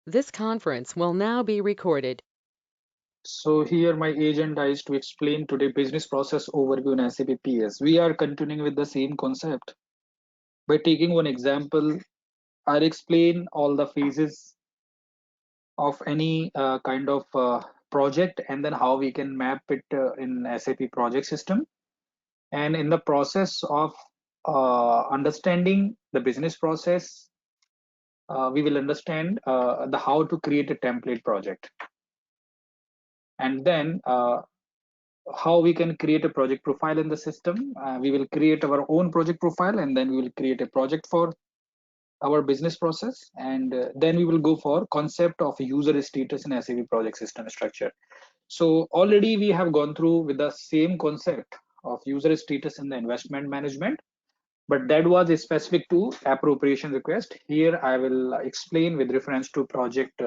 This conference will now be recorded. So here my agenda is to explain today business process overview in SAP PS. We are continuing with the same concept. By taking one example, I'll explain all the phases of any kind of project and then how we can map it in SAP project system. And in the process of understanding the business process, we will understand the how to create a template project. And then how we can create a project profile in the system. We will create our own project profile and then we will create a project for our business process. And then we will go for concept of user status in SAP project system structure. So already we have gone through with the same concept of user status in the investment management, but that was specific to appropriation request. Here I will explain with reference to project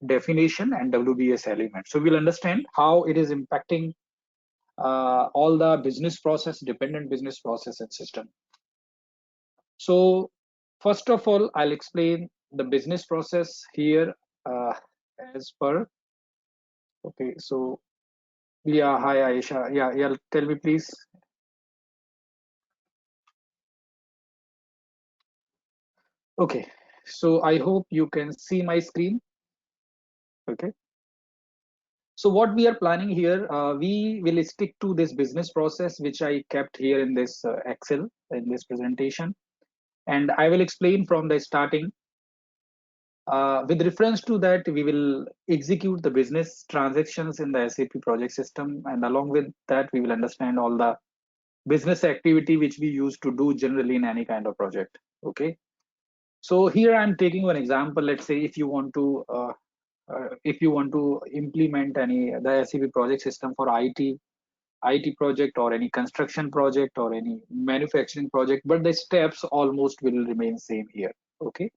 definition and WBS element. So we'll understand how it is impacting all the business process, dependent business process and system. So first of all, I'll explain the business process here uh, as per. Okay, so yeah, hi Aisha. Yeah, tell me please. Okay, so I hope you can see my screen. Okay. So what we are planning here, we will stick to this business process, which I kept here in this Excel in this presentation. And I will explain from the starting. With reference to that, we will execute the business transactions in the SAP project system. And along with that, we will understand all the business activity which we use to do generally in any kind of project. Okay. So here I'm taking one example. Let's say if you want to implement any the SAP project system for IT project or any construction project or any manufacturing project, but the steps almost will remain same here. Okay.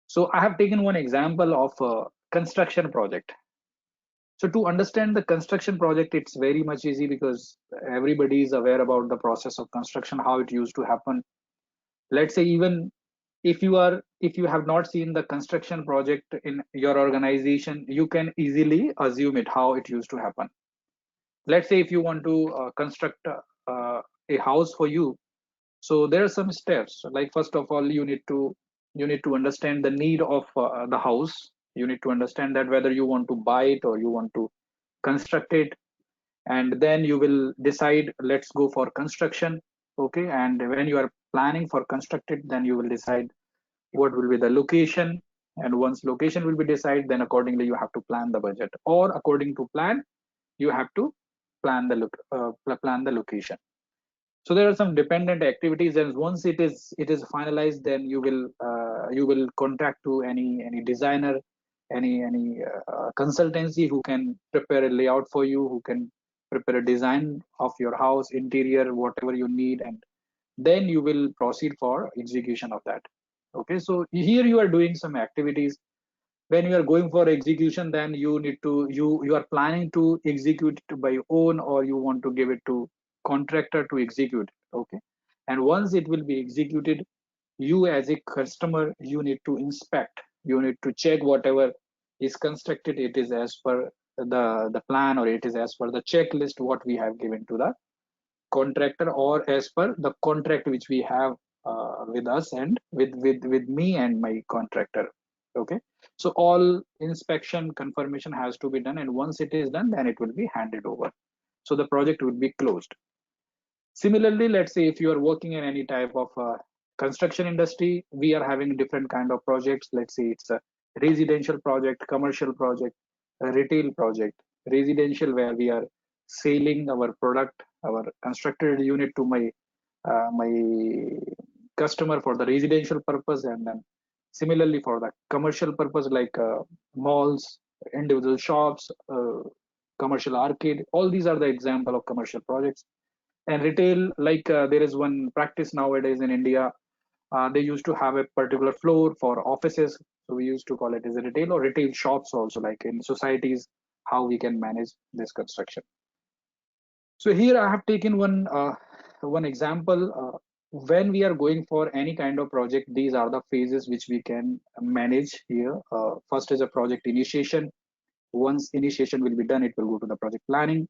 So I have taken one example of a construction project. So to understand the construction project, it's very much easy because everybody is aware about the process of construction, how it used to happen. Let's say even if you have not seen the construction project in your organization, you can easily assume it how it used to happen. Let's say if you want to construct a house for you, so there are some steps. Like first of all, you need to understand the need of the house. You need to understand that whether you want to buy it or you want to construct it, and then you will decide let's go for construction. Okay, and when you are planning for constructed, then you will decide what will be the location, and once location will be decided, then accordingly you have to plan the budget, or according to plan you have to plan the location. So there are some dependent activities, and once it is finalized, then you will contact to any designer, any consultancy who can prepare a layout for you, who can prepare a design of your house interior, whatever you need, and then you will proceed for execution of that. Okay, so here you are doing some activities. When you are going for execution, then you need to you are planning to execute it by own, or you want to give it to contractor to execute. Okay, and once it will be executed, you as a customer, you need to inspect, you need to check whatever is constructed, it is as per the plan, or it is as per the checklist what we have given to the contractor, or as per the contract which we have with us and with me and my contractor. Okay, so all inspection confirmation has to be done, and once it is done, then it will be handed over, so the project will be closed. Similarly, let's say if you are working in any type of construction industry, we are having different kind of projects. Let's say it's a residential project, commercial project, a retail project. Residential, where we are selling our product, our constructed unit to my customer for the residential purpose, and then similarly for the commercial purpose, like malls, individual shops, commercial arcade. All these are the example of commercial projects. And retail, like there is one practice nowadays in India. They used to have a particular floor for offices, so we used to call it as a retail, or retail shops also, like in societies, how we can manage this construction. So here I have taken one example. when we are going for any kind of project, these are the phases which we can manage here. First is a project initiation. Once initiation will be done, it will go to the project planning,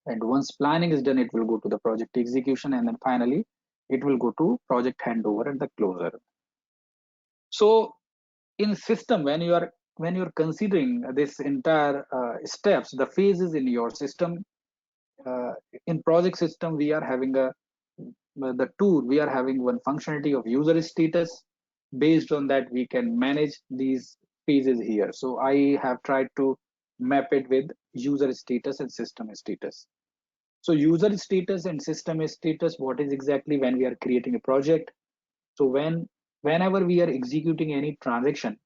and once planning is done, it will go to the project execution, and then finally it will go to project handover and the closure. So in system, when you're considering this entire steps, the phases in your system, uh, in project system, we are having a the tool, we are having one functionality of user status. Based on that, we can manage these phases here. So I have tried to map it with user status and system status. So user status and system status, what is exactly when we are creating a project? So whenever we are executing any transaction,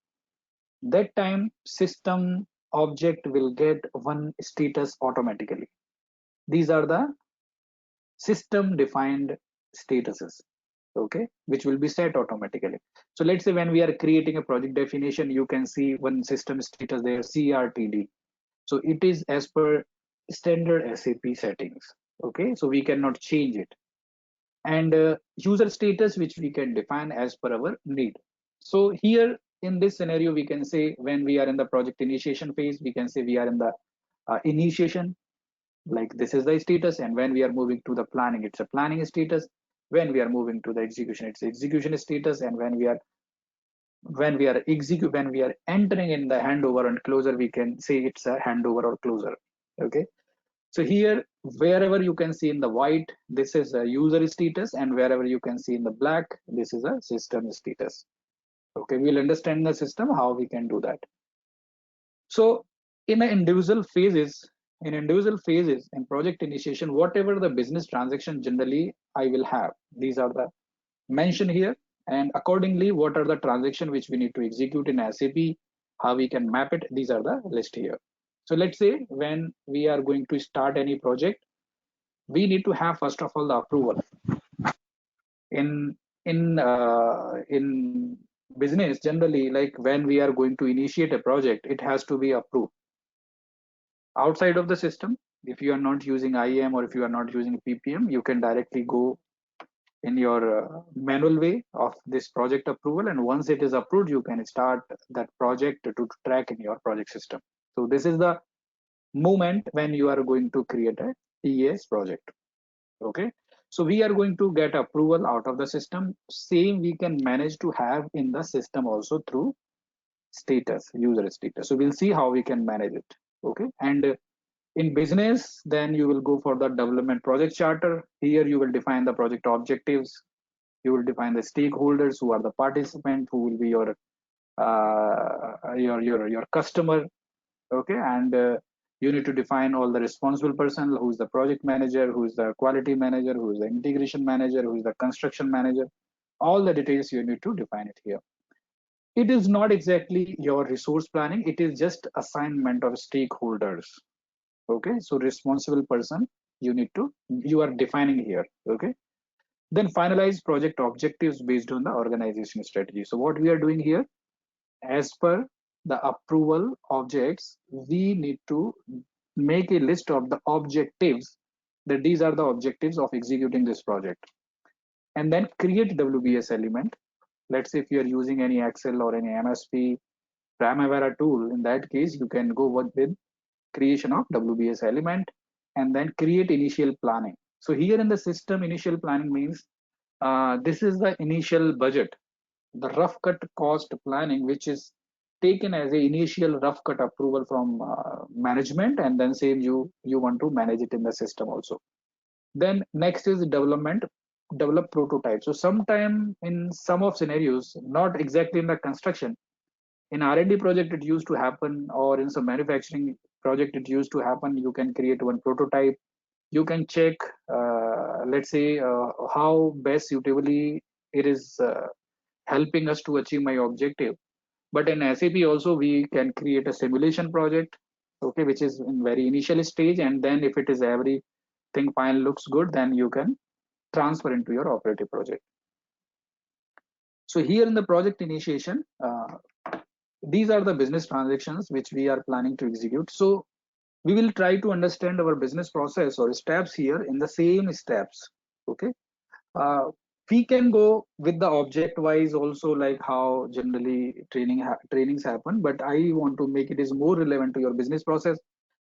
that time system object will get one status automatically. These are the system defined statuses, okay, which will be set automatically. So let's say when we are creating a project definition, you can see one system status there, CRTD. So it is as per standard SAP settings, okay, so we cannot change it. And user status, which we can define as per our need. So here in this scenario, we can say when we are in the project initiation phase, we can say we are in the initiation, like this is the status. And when we are moving to the planning, it's a planning status. When we are moving to the execution, it's execution status. And when we are entering in the handover and closure, we can say it's a handover or closure, okay. So here, wherever you can see in the white, this is a user status, and wherever you can see in the black, this is a system status. Okay, we'll understand the system, how we can do that. So in individual phases in project initiation, whatever the business transaction generally I will have, these are the mentioned here, and accordingly, what are the transaction which we need to execute in SAP, how we can map it, these are the list here. So let's say when we are going to start any project, we need to have first of all the approval. In business generally, like when we are going to initiate a project, it has to be approved outside of the system. If you are not using IAM or if you are not using PPM, you can directly go in your manual way of this project approval, and once it is approved, you can start that project to track in your project system. So this is the moment when you are going to create a TES project, okay. So we are going to get approval out of the system. Same we can manage to have in the system also through status, user status. So we'll see how we can manage it, okay. And in business, then you will go for the development project charter. Here you will define the project objectives, you will define the stakeholders, who are the participant, who will be your customer, okay. And you need to define all the responsible person, who's the project manager, who's the quality manager, who's the integration manager, who's the construction manager. All the details you need to define it here. It is not exactly your resource planning, it is just assignment of stakeholders, okay. So responsible person, you are defining here, okay. Then finalize project objectives based on the organization strategy. So what we are doing here, as per the approval objects, we need to make a list of the objectives, that these are the objectives of executing this project, and then create WBS element. Let's say if you are using any Excel or any MSP Primavera tool, in that case you can go with creation of WBS element, and then create initial planning. So here in the system, initial planning means this is the initial budget, the rough cut cost planning, which is taken as a initial rough cut approval from management, and then same you want to manage it in the system also. Then next is develop prototype. So sometime in some of scenarios, not exactly in the construction, in R&D project it used to happen, or in some manufacturing project it used to happen, you can create one prototype. You can check, let's say, how best suitably it is helping us to achieve my objective. But in SAP also we can create a simulation project, okay, which is in very initial stage, and then if it is everything fine, looks good, then you can transfer into your operative project. So here in the project initiation, these are the business transactions which we are planning to execute. So we will try to understand our business process or steps here in the same steps, okay. Uh, we can go with the object wise also, like how generally trainings happen, but I want to make it is more relevant to your business process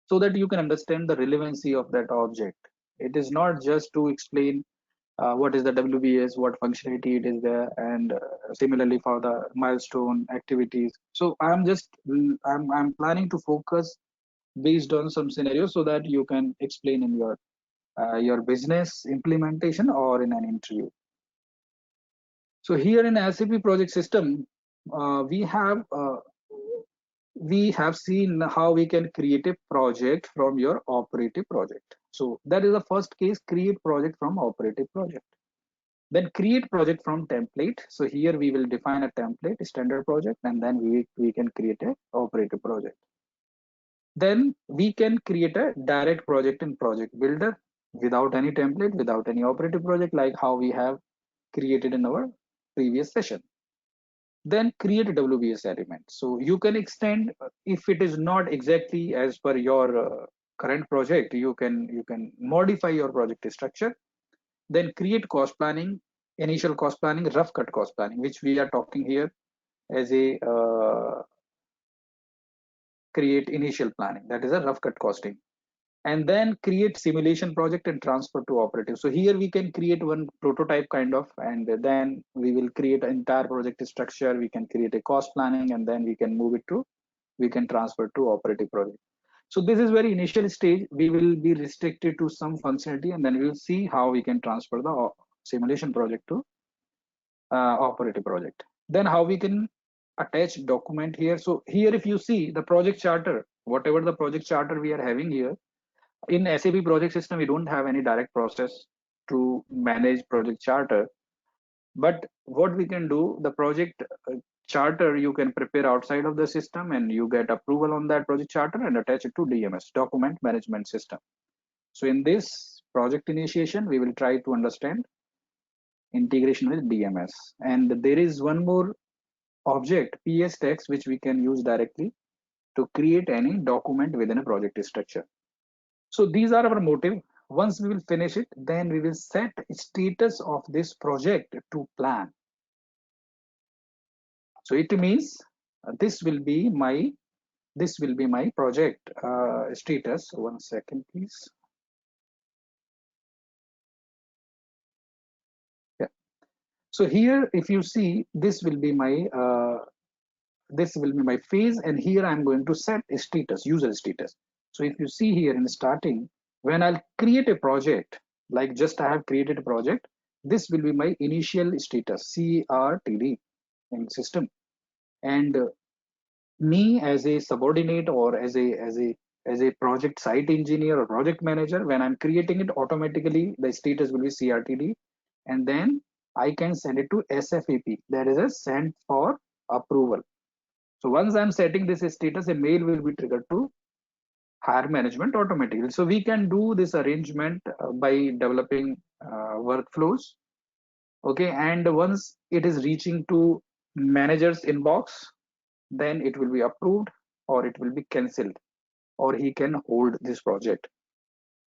so that you can understand the relevancy of that object. It is not just to explain what is the WBS, what functionality it is there, and similarly for the milestone activities. So I'm planning to focus based on some scenarios so that you can explain in your business implementation or in an interview. So here in SAP project system, uh, we have uh, we have seen how we can create a project from your operative project. So that is the first case: create project from operative project. Then create project from template. So here we will define a template, a standard project, and then we can create a operative project. Then we can create a direct project in project builder without any template, without any operative project, like how we have created in our previous session. Then create a WBS element. So you can extend, if it is not exactly as per your current project, you can modify your project structure. Then create cost planning, initial cost planning, rough cut cost planning, which we are talking here as a create initial planning. That is a rough cut costing. And then create simulation project and transfer to operative. So here we can create one prototype kind of, and then we will create an entire project structure. We can create a cost planning, and then we can transfer to operative project. So this is very initial stage. We will be restricted to some functionality, and then we will see how we can transfer the simulation project to operative project. Then how we can attach document here. So here if you see the project charter, whatever the project charter we are having here, in SAP project system, we don't have any direct process to manage project charter. But what we can do, the project charter you can prepare outside of the system, and you get approval on that project charter and attach it to DMS, document management system. So in this project initiation, we will try to understand integration with DMS. And there is one more object, PS text, which we can use directly to create any document within a project structure. So these are our motive. Once we will finish it, then we will set status of this project to plan. So it means this will be my project status. One second, please. Yeah. So here, if you see, this will be my phase, and here I'm going to set a status, user status. So if you see here in starting, when I'll create a project, like just I have created a project, this will be my initial status, CRTD in system. And me as a subordinate, or as a project site engineer or project manager, when I'm creating it, automatically the status will be CRTD, and then I can send it to SFAP, that is a send for approval. So once I'm setting this status, a mail will be triggered to higher management automatically. So we can do this arrangement by developing workflows. Okay, and once it is reaching to manager's inbox, then it will be approved, or it will be cancelled, or he can hold this project.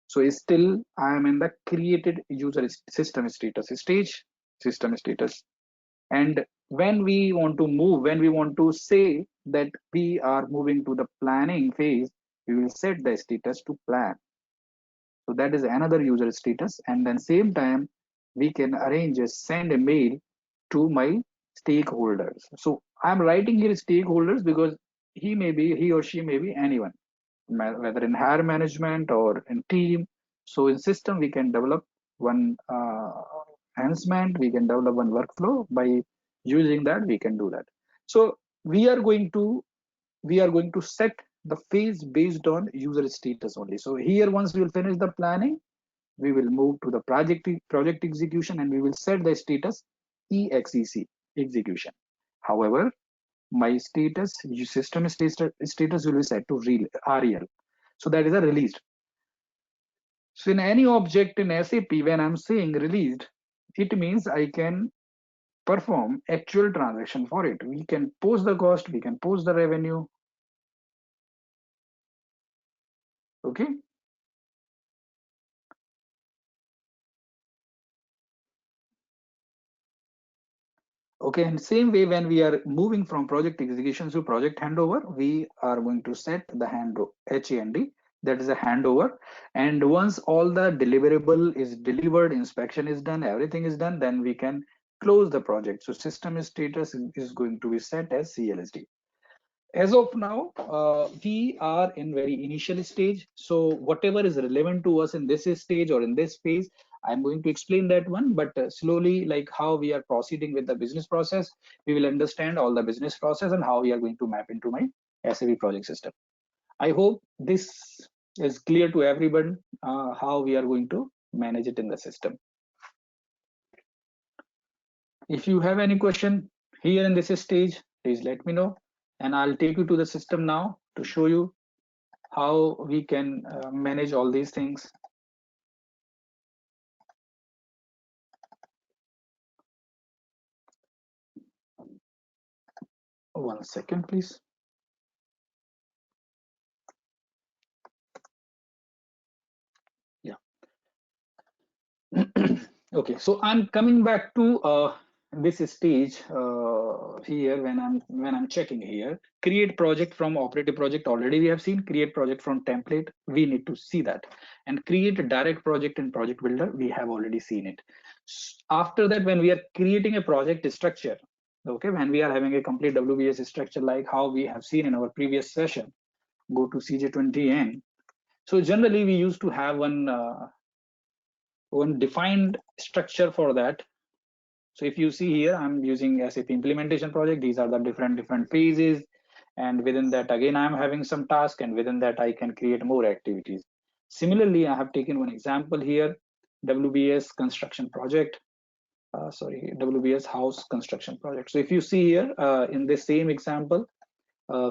So still I am in the created user system status stage, system status. And when we want to say that we are moving to the planning phase, we will set the status to plan. So that is another user status. And then same time, we can arrange a send a mail to my stakeholders. So I'm writing here stakeholders because he or she may be anyone, whether in higher management or in team. So in system, we can develop one enhancement, we can develop one workflow. By using that, we can do that. So we are going to set the phase based on user status only. So here, once we will finish the planning, we will move to the project execution, and we will set the status EXEC, execution. However, my system status will be set to REL. So that is a released. So in any object in SAP, when I'm saying released, it means I can perform actual transaction for it. We can post the cost, we can post the revenue. Okay. Okay, and same way when we are moving from project execution to project handover, we are going to set the HAND, that is a handover. And once all the deliverable is delivered, inspection is done, everything is done, then we can close the project. So system status is going to be set as CLSD. As of now, we are in very initial stage. So whatever is relevant to us in this stage or in this phase, I'm going to explain that one, but slowly, like how we are proceeding with the business process, we will understand all the business process and how we are going to map into my SAP project system. I hope this is clear to everyone, how we are going to manage it in the system. If you have any question here in this stage, please let me know, and I'll take you to the system now to show you how we can manage all these things. One second, please. Yeah. Okay, so I'm coming back to this stage here when I'm checking here. Create project from operative project, already we have seen. Create project from template, we need to see that. And create a direct project in project builder, we have already seen it. After that, when we are creating a project structure, okay, when we are having a complete WBS structure like how we have seen in our previous session, go to CJ20N. So generally we used to have one defined structure for that. So if you see here, I'm using SAP implementation project. These are the different phases, and within that again I'm having some task, and within that I can create more activities. Similarly, I have taken one example here, WBS construction project. WBS house construction project. So if you see here in this same example,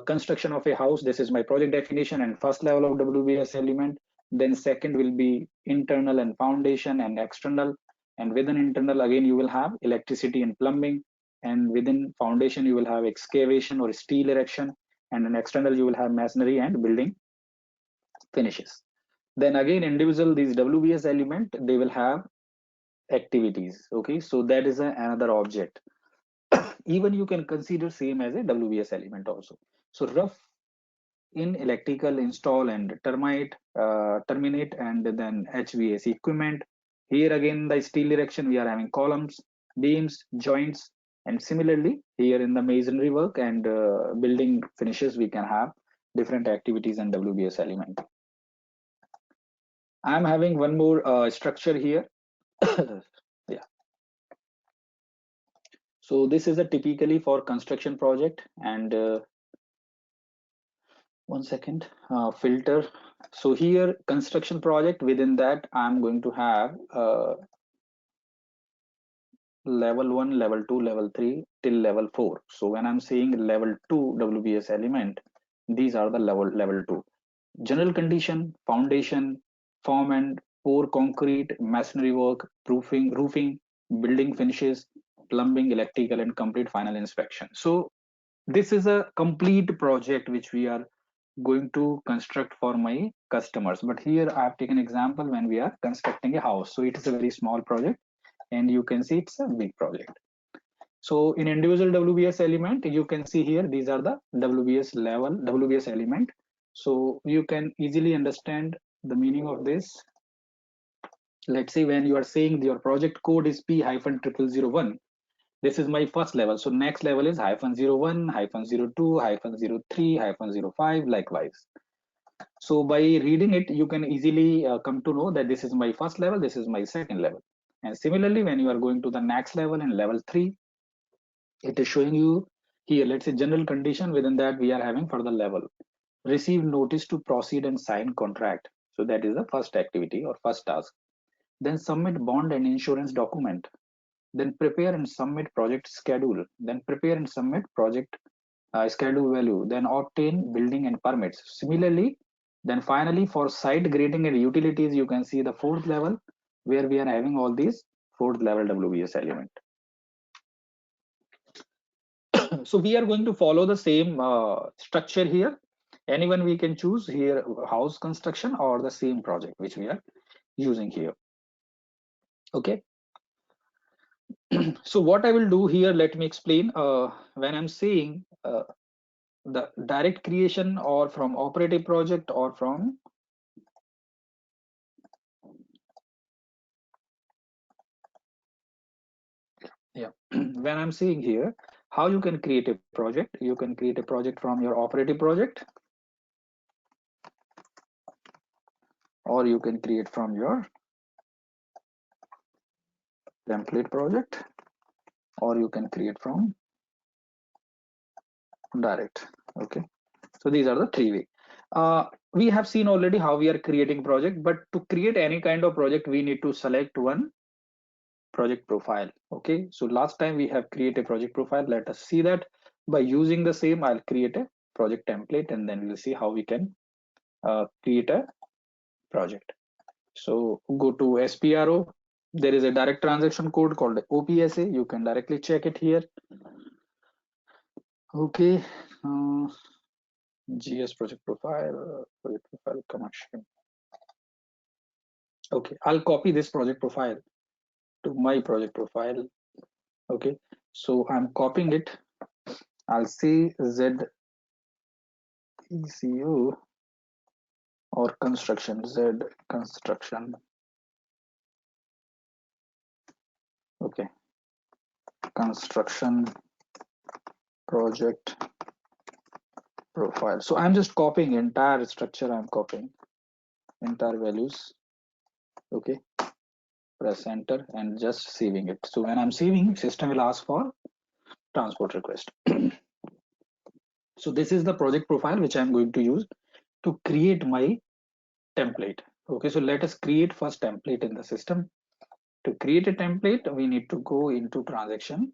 construction of a house, this is my project definition and first level of WBS element. Then second will be internal and foundation and external. And within internal, again, you will have electricity and plumbing. And within foundation, you will have excavation or steel erection. And in external, you will have masonry and building finishes. Then again, individual, these WBS element, they will have activities. Okay, so that is another object. Even you can consider same as a WBS element also. So rough in electrical install and terminate, and then HVAC equipment. Here again, the steel erection, we are having columns, beams, joints, and similarly here in the masonry work and building finishes, we can have different activities and WBS element. I'm having one more structure here. Yeah. So this is a typically for construction project, and one second, filter. So here construction project, within that I'm going to have level 1, level 2, level 3 till level 4. So when I'm saying level 2 WBS element, these are the level 2. General condition, foundation, form and pour concrete, masonry work, roofing, building finishes, plumbing, electrical, and complete final inspection. So this is a complete project which we are going to construct for my customers. But here I have taken example when we are constructing a house. So it is a very small project, and you can see it's a big project. So in individual WBS element, you can see here, these are the WBS level, WBS element. So you can easily understand the meaning of this. Let's say when you are saying your project code is P-0001, this is my first level. So next level is -01, -02, -03, -05, likewise. So by reading it, you can easily come to know that this is my first level, this is my second level. And similarly, when you are going to the next level in level 3, it is showing you here, let's say general condition, within that we are having for the level. Receive notice to proceed and sign contract. So that is the first activity or first task. Then submit bond and insurance document. Then prepare and submit project schedule. Then prepare and submit project schedule value. Then obtain building and permits. Similarly, then finally for site grading and utilities, you can see the fourth level where we are having all these fourth level WBS element. So we are going to follow the same structure here. Anyone we can choose here, house construction or the same project which we are using here. Okay. So what I will do here, let me explain. When I'm saying the direct creation or from operative project or from yeah, when I'm saying here how you can create a project, you can create a project from your operative project, or you can create from your template project, or you can create from direct. Okay, so these are the three ways. We have seen already how we are creating project, but to create any kind of project we need to select one project profile. Okay, so last time we have created a project profile. Let us see that. By using the same, I'll create a project template, and then we'll see how we can create a project. So go to SPRO. There is a direct transaction code called OPSA. You can directly check it here. Okay, GS project profile connection. Okay, I'll copy this project profile to my project profile. Okay, so I'm copying it. I'll say ZECU or construction, Z construction. Okay, construction project profile. So I'm just copying entire structure. I'm copying entire values. Okay, press enter and just saving it. So when I'm saving, system will ask for transport request. So this is the project profile which I'm going to use to create my template. Okay, so let us create first template in the system. To create a template, we need to go into transaction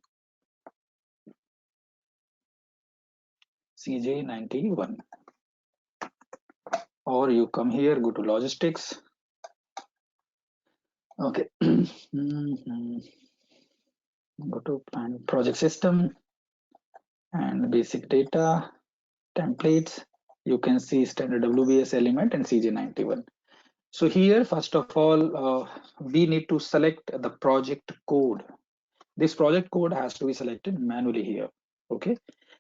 CJ91, or you come here, go to logistics. Okay, go to project system and basic data templates. You can see standard WBS element and CJ91. So here, first of all, we need to select the project code. This project code has to be selected manually here. Okay,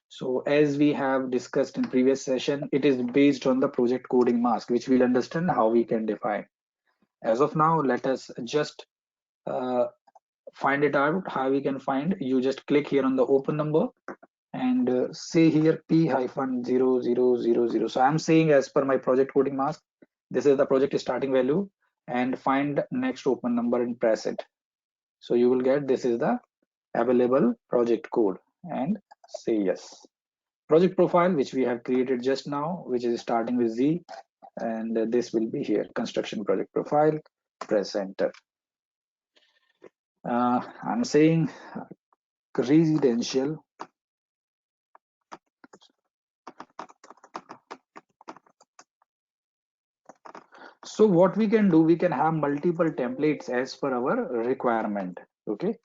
so as we have discussed in previous session, it is based on the project coding mask, which we'll understand how we can define. As of now, let us just find it out how we can find. You just click here on the open number and say here P-0000. So I'm saying as per my project coding mask, this is the project starting value, and find next open number and press it. So you will get this is the available project code and say yes. Project profile which we have created just now, which is starting with Z, and this will be here construction project profile. Press enter. I'm saying residential. So what we can do, we can have multiple templates as per our requirement. Okay,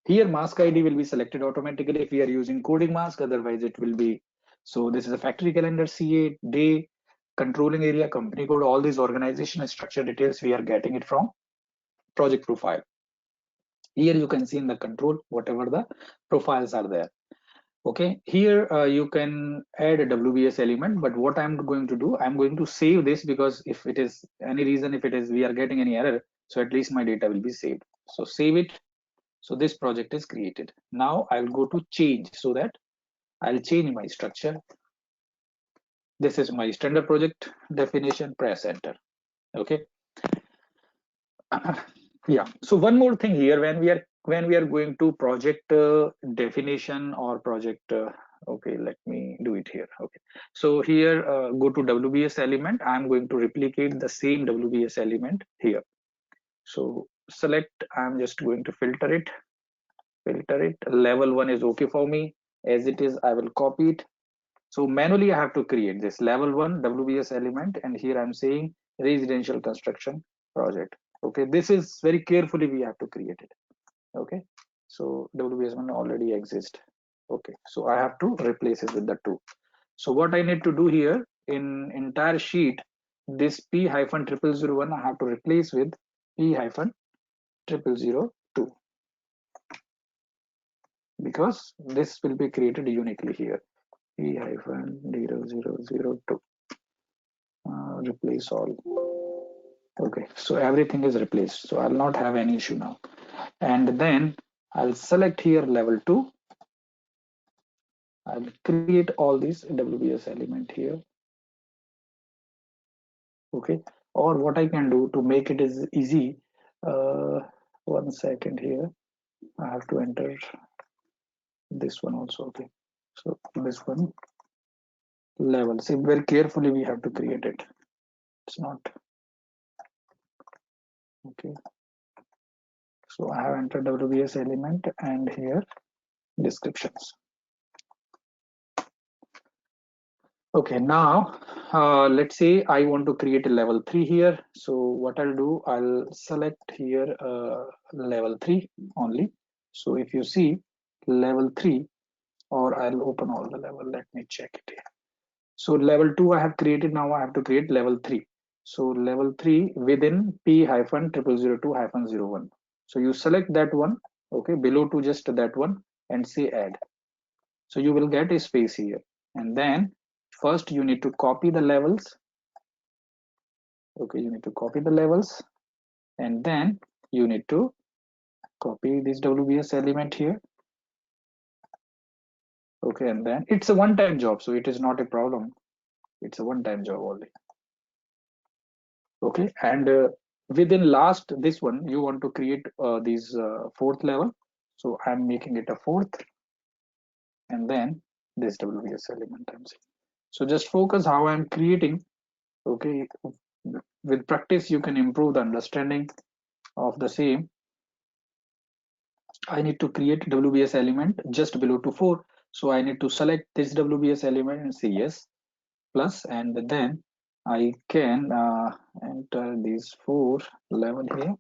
here mask ID will be selected automatically if we are using coding mask, otherwise it will be. So this is a factory calendar, CA, day, controlling area, company code, all these organization structure details we are getting it from project profile. Here you can see in the control whatever the profiles are there. Okay, here you can add a WBS element, but what I'm going to do, I'm going to save this, because if it is any reason, if it is we are getting any error, so at least my data will be saved. So save it. So this project is created. Now I'll go to change, so that I'll change my structure. This is my standard project definition. Press enter. Okay. Yeah, so one more thing here, when we are going to project definition or project okay, let me do it here. Okay, so here go to WBS element. I'm going to replicate the same WBS element here. So select, I'm just going to filter it. Level 1 is okay for me. As it is, I will copy it. So manually I have to create this level 1 WBS element, and here I'm saying residential construction project. Okay, this is very carefully we have to create it. Okay, so WBS1 already exists. Okay, so I have to replace it with the 2. So what I need to do here, in entire sheet, this P-0001 I have to replace with P-0002. because this will be created uniquely here. P-0002. Replace all. Okay, so everything is replaced. So I'll not have any issue now. And then I'll select here level 2. I'll create all these WBS element here. Okay, or what I can do to make it is easy. 1 second here. I have to enter this one also. Okay, so this one level. See, very carefully we have to create it. It's not okay. So I have entered WBS element and here descriptions. Okay, now let's say I want to create a level 3 here. So what I'll do, I'll select here level 3 only. So if you see level 3, or I'll open all the level, let me check it here. So level 2 I have created, now I have to create level 3. So level 3 within P-0002-01. So you select that one, okay, below to just that one and say add. So you will get a space here. And then first you need to copy the levels. Okay, you need to copy the levels and then you need to copy this WBS element here. Okay, and then it's a one-time job, so it is not a problem. It's a one-time job only. Okay, and within last this one you want to create this fourth level. So I'm making it a fourth and then this WBS element I'm saying. So just focus how I'm creating. Okay, with practice you can improve the understanding of the same. I need to create WBS element just below to 4. So I need to select this WBS element and say yes, plus, and then I can enter these 4 level here,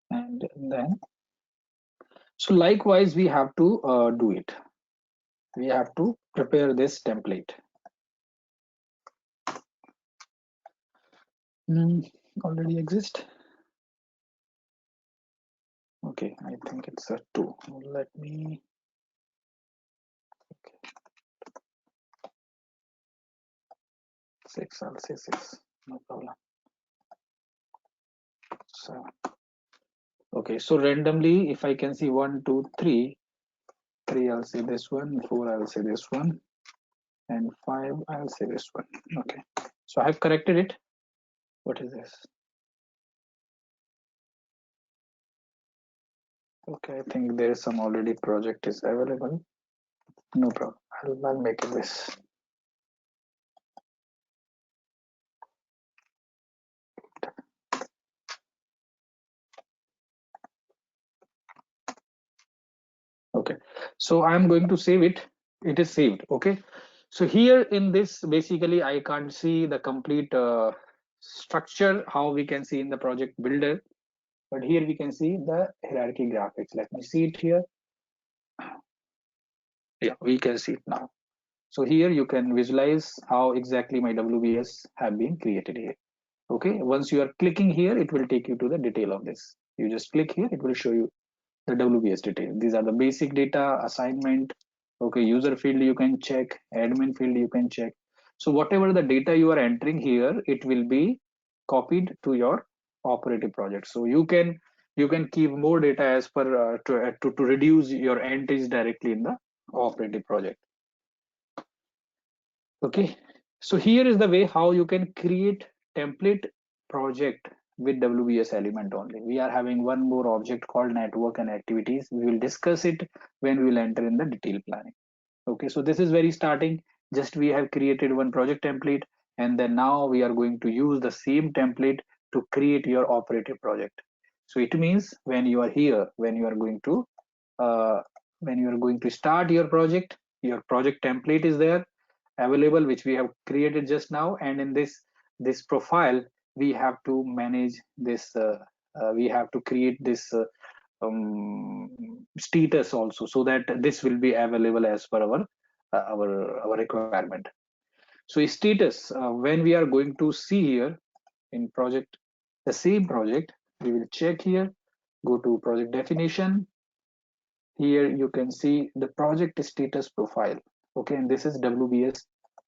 and then so likewise we have to do it. We have to prepare this template. Already exist. Okay, I think it's a 2. Let me. Okay. 6. I'll say 6. No problem. 7. Okay, so randomly, if I can see 1, 2, 3, 3, I'll say this one, 4, I'll say this one, and 5, I'll say this one. Okay, so I've corrected it. What is this? Okay, I think there is some already project is available. No problem. I'll make it this. Okay, so I'm going to save it. It is saved. Okay, so here in this, basically I can't see the complete structure how we can see in the project builder, but here we can see the hierarchy graphics. Let me see it here. Yeah, we can see it now. So here you can visualize how exactly my WBS have been created here. Okay, once you are clicking here, it will take you to the detail of this. You just click here, it will show you the WBS detail. These are the basic data, assignment, okay, user field you can check, admin field you can check. So whatever the data you are entering here, it will be copied to your operative project. So you can keep more data as per to reduce your entries directly in the operative project. Okay, so here is the way how you can create template project with WBS element only. We are having one more object called network and activities. We will discuss it when we will enter in the detail planning. Okay, so this is very starting. Just we have created one project template, and then now we are going to use the same template to create your operative project. So it means when you are here, uh, when you are going to start your project template is there available, which we have created just now, and in this profile we have to manage this we have to create this status also, so that this will be available as per our requirement. So status, when we are going to see here in project, the same project, we will check here, go to project definition. here you can see the project status profile. Okay, and this is WBS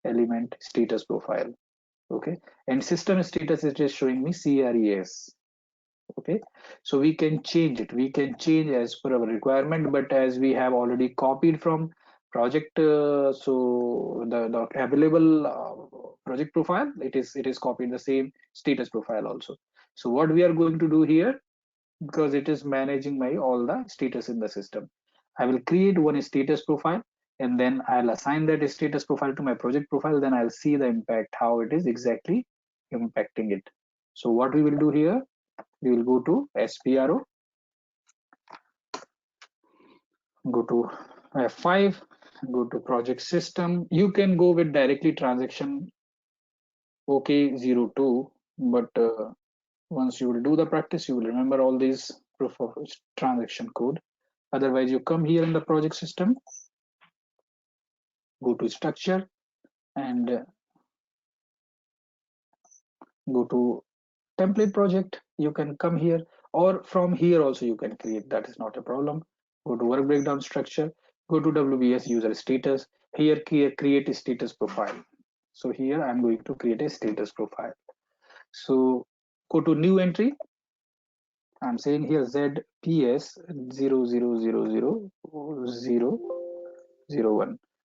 element status profile. Okay, and system status, it is showing me CRES. Okay, so we can change it, we can change as per our requirement, but as we have already copied from project, so the available project profile, it is copied the same status profile also. So what we are going to do here, because it is managing my all the status in the system, I will create one status profile, and then I'll assign that status profile to my project profile, then I'll see the impact, how it is exactly impacting it. So what we will do here, we will go to SPRO, go to F5, go to project system. You can go with directly transaction OK02, but once you will do the practice, you will remember all these proof of transaction code. Otherwise, you come here in the project system, go to structure, and go to template project. You can come here, or from here also you can create, that is not a problem. Go to work breakdown structure, go to WBS user status. Here create a status profile. So here I'm going to create a status profile. So go to new entry. I'm saying here ZPS 00000001.